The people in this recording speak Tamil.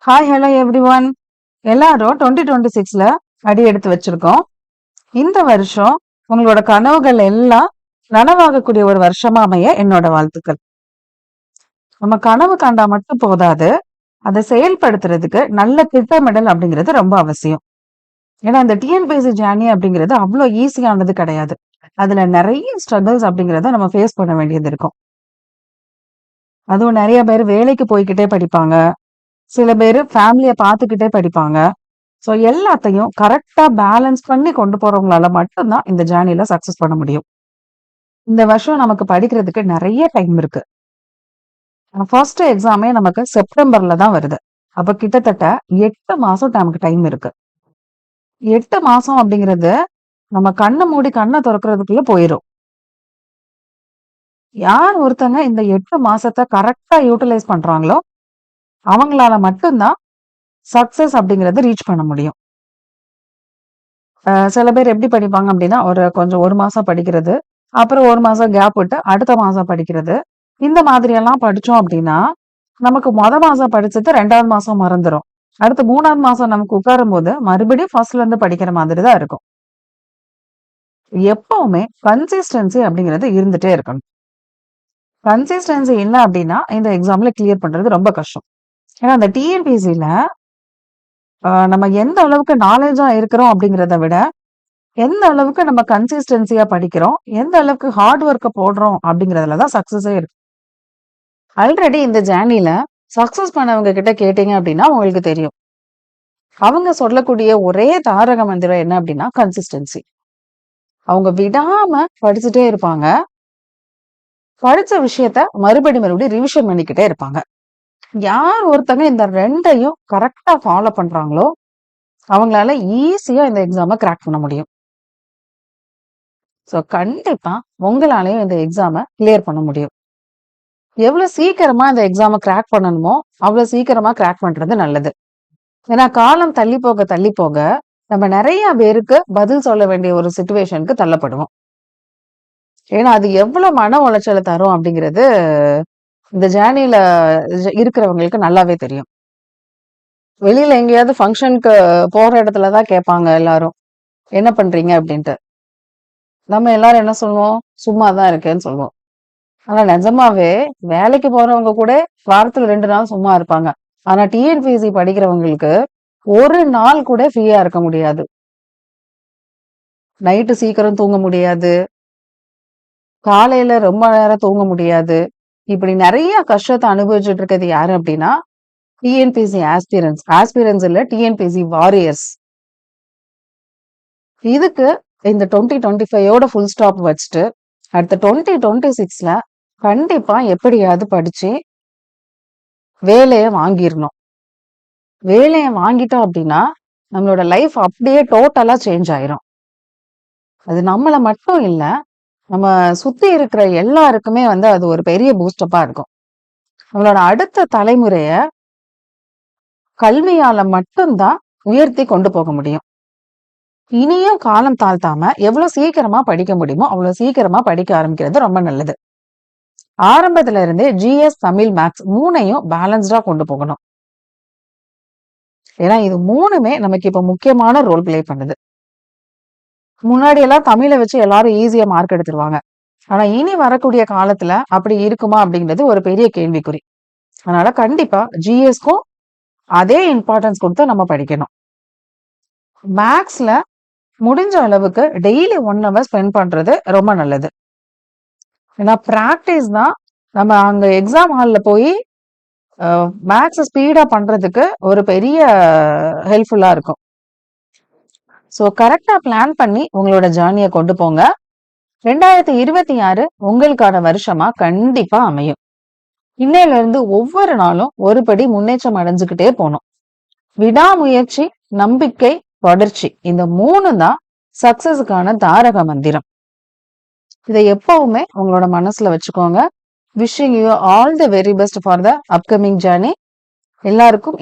Hi hello everyone. எல்லாரும் 2026ல அடி எடுத்து வச்சிருக்கோம். இந்த வருஷம் உங்களோட கனவுகள் எல்லாம் நனவாகக்கூடிய ஒரு வருஷமா அமைய என்னோட வாழ்த்துக்கள். நம்ம கனவு கண்டா மட்டும் போதாது, அதை செயல்படுத்துறதுக்கு நல்ல திட்டமிடல் அப்படிங்கிறது ரொம்ப அவசியம். ஏன்னா இந்த டிஎன்பிஎஸ்சி ஜேர்னி அப்படிங்கிறது அவ்வளோ ஈஸியானது கிடையாது. அதுல நிறைய ஸ்ட்ரகிள்ஸ் அப்படிங்கிறத நம்ம ஃபேஸ் பண்ண வேண்டியது இருக்கும். அதுவும் நிறைய பேர் வேலைக்கு போய்கிட்டே படிப்பாங்க, சில பேர் ஃபேமிலியை பார்த்துக்கிட்டே படிப்பாங்க. ஸோ எல்லாத்தையும் கரெக்டா பேலன்ஸ் பண்ணி கொண்டு போறவங்களால மட்டும்தான் இந்த ஜேர்னில சக்சஸ் பண்ண முடியும். இந்த வருஷம் நமக்கு படிக்கிறதுக்கு நிறைய டைம் இருக்கு. ஃபர்ஸ்ட் எக்ஸாமே நமக்கு செப்டம்பர்ல தான் வருது. அப்ப கிட்டத்தட்ட 8 மாசம் நமக்கு டைம் இருக்கு. 8 மாசம் அப்படிங்கிறது நம்ம கண்ணை மூடி கண்ணை திறக்கிறதுக்குள்ள போயிடும். யார் ஒருத்தங்க இந்த 8 மாசத்தை கரெக்டா யூட்டிலைஸ் பண்றாங்களோ அவங்களால மட்டும்தான் சக்சஸ் அப்படிங்கறது ரீச் பண்ண முடியும். சில பேர் எப்படி படிப்பாங்க அப்படின்னா, கொஞ்சம் 1 மாசம் படிக்கிறது, அப்புறம் 1 மாசம் கேப் விட்டு அடுத்த மாசம் படிக்கிறது. இந்த மாதிரி எல்லாம் படிச்சோம் அப்படின்னா, நமக்கு மாசம் படிச்சது 2வது மாசம் மறந்துரும். அடுத்து 3வது மாசம் நமக்கு உட்காரும்போது மறுபடியும் ஃபர்ஸ்ட்ல இருந்து படிக்கிற மாதிரி தான் இருக்கும். எப்பவுமே கன்சிஸ்டன்சி அப்படிங்கிறது இருந்துட்டே இருக்கணும். கன்சிஸ்டன்சி இல்ல அப்படின்னா இந்த எக்ஸாம்ல கிளியர் பண்றது ரொம்ப கஷ்டம். ஏன்னா அந்த டிஎன்பிஎஸ்சில நம்ம எந்த அளவுக்கு நாலேஜா இருக்கிறோம் அப்படிங்கிறத விட, எந்த அளவுக்கு நம்ம கன்சிஸ்டன்சியா படிக்கிறோம், எந்த அளவுக்கு ஹார்ட் ஒர்க்க போடுறோம் அப்படிங்கிறதுல தான் சக்சஸே இருக்கு. ஆல்ரெடி இந்த ஜேர்னில சக்சஸ் பண்ணவங்க கிட்ட கேட்டீங்க அப்படின்னா உங்களுக்கு தெரியும். அவங்க சொல்லக்கூடிய ஒரே தாரக மந்திரம் என்ன அப்படின்னா கன்சிஸ்டன்சி. அவங்க விடாம படிச்சுட்டே இருப்பாங்க. படிச்ச விஷயத்த மறுபடியும் ரிவிஷன் பண்ணிக்கிட்டே இருப்பாங்க. யார் ஒருத்தங்க இந்த 2யும் கரெக்டா ஃபாலோ பண்றாங்களோ அவங்களால ஈஸியா இந்த எக்ஸாம கிராக் பண்ண முடியும். ஸோ கண்டிப்பா உங்களாலையும் இந்த எக்ஸாம கிளியர் பண்ண முடியும். எவ்வளவு சீக்கிரமா இந்த எக்ஸாம கிராக் பண்ணணுமோ அவ்வளவு சீக்கிரமா கிராக் பண்றது நல்லது. ஏன்னா காலம் தள்ளி போக தள்ளி போக நம்ம நிறைய பேருக்கு பதில் சொல்ல வேண்டிய ஒரு சிச்சுவேஷனுக்கு தள்ளப்படுவோம். ஏன்னா அது எவ்வளவு மன உளைச்சலை தரும் அப்படிங்கிறது இந்த ஜேர்னில இருக்கிறவங்களுக்கு நல்லாவே தெரியும். வெளியில எங்கேயாவது ஃபங்க்ஷனுக்கு போற இடத்துலதான் கேட்பாங்க எல்லாரும், என்ன பண்றீங்க அப்படின்ட்டு. நம்ம எல்லாரும் என்ன சொல்லுவோம், சும்மாதான் இருக்கேன்னு சொல்லுவோம். ஆனா நிஜமாவே வேலைக்கு போறவங்க கூட வாரத்துல 2 நாள் சும்மா இருப்பாங்க. ஆனா டிஎன்பிஎஸ்சி படிக்கிறவங்களுக்கு ஒரு நாள் கூட ஃப்ரீயா இருக்க முடியாது. நைட்டு சீக்கிரம் தூங்க முடியாது, காலையில ரொம்ப நேரம் தூங்க முடியாது. இப்படி நிறைய கஷ்டத்தை அனுபவிச்சுட்டு இருக்கிறது யாரு அப்படின்னா டிஎன்பிஎஸ்சி ஆஸ்பிரன்ஸ் இல்ல, டிஎன்பிஎஸ்சி வாரியர்ஸ். இதுக்கு இந்த 2025யோட ஃபுல் ஸ்டாப் வச்சுட்டு அடுத்த 2026ல கண்டிப்பா எப்படியாவது படிச்சு வேலையை வாங்கிடணும். வேலையை வாங்கிட்டோம் அப்படின்னா நம்மளோட லைஃப் அப்படியே டோட்டலா சேஞ்ச் ஆயிரும். அது நம்மள மட்டும் இல்ல, நம்ம சுத்தி இருக்கிற எல்லாருக்குமே அது ஒரு பெரிய பூஸ்டப்பா இருக்கும். நம்மளோட அடுத்த தலைமுறைய கல்வியால மட்டும்தான் உயர்த்தி கொண்டு போக முடியும். இனியும் காலம் தாழ்த்தாம எவ்வளவு சீக்கிரமா படிக்க முடியுமோ அவ்வளவு சீக்கிரமா படிக்க ஆரம்பிக்கிறது ரொம்ப நல்லது. ஆரம்பத்துல இருந்தே ஜிஎஸ், தமிழ், மேக்ஸ் 3யும் பேலன்ஸ்டா கொண்டு போகணும். ஏன்னா இது 3மே நமக்கு இப்ப முக்கியமான ரோல் பிளே பண்ணுது. முன்னாடி எல்லாம் தமிழை வச்சு எல்லாரும் ஈஸியா மார்க் எடுத்துருவாங்க. ஆனா இனி வரக்கூடிய காலத்துல அப்படி இருக்குமா அப்படிங்கிறது ஒரு பெரிய கேள்விக்குறி. அதனால கண்டிப்பா ஜிஎஸ்க்கும் அதே இம்பார்ட்டன்ஸ் கொடுத்து நம்ம படிக்கணும். மேக்ஸ்ல முடிஞ்ச அளவுக்கு டெய்லி 1 hour ஸ்பெண்ட் பண்றது ரொம்ப நல்லது. ஏன்னா பிராக்டிஸ் தான் நம்ம அங்க எக்ஸாம் ஹால்ல போய் மேக்ஸ் ஸ்பீடா பண்றதுக்கு ஒரு பெரிய ஹெல்ப்ஃபுல்லா இருக்கும். ஸோ கரெக்டா பிளான் பண்ணி உங்களோட ஜேர்னியை கொண்டு போங்க. 2026 உங்களுக்கான வருஷமா கண்டிப்பா அமையும். இன்னையில இருந்து ஒவ்வொரு நாளும் ஒரு படி முன்னேற்றம் அடைஞ்சுக்கிட்டே போகணும். விடாமுயற்சி, நம்பிக்கை, தொடர்ச்சி, இந்த 3 தான் சக்சஸுக்கான தாரக மந்திரம். இதை எப்பவுமே உங்களோட மனசுல வச்சுக்கோங்க. Wishing you all the very best for the upcoming journey. எல்லாருக்கும்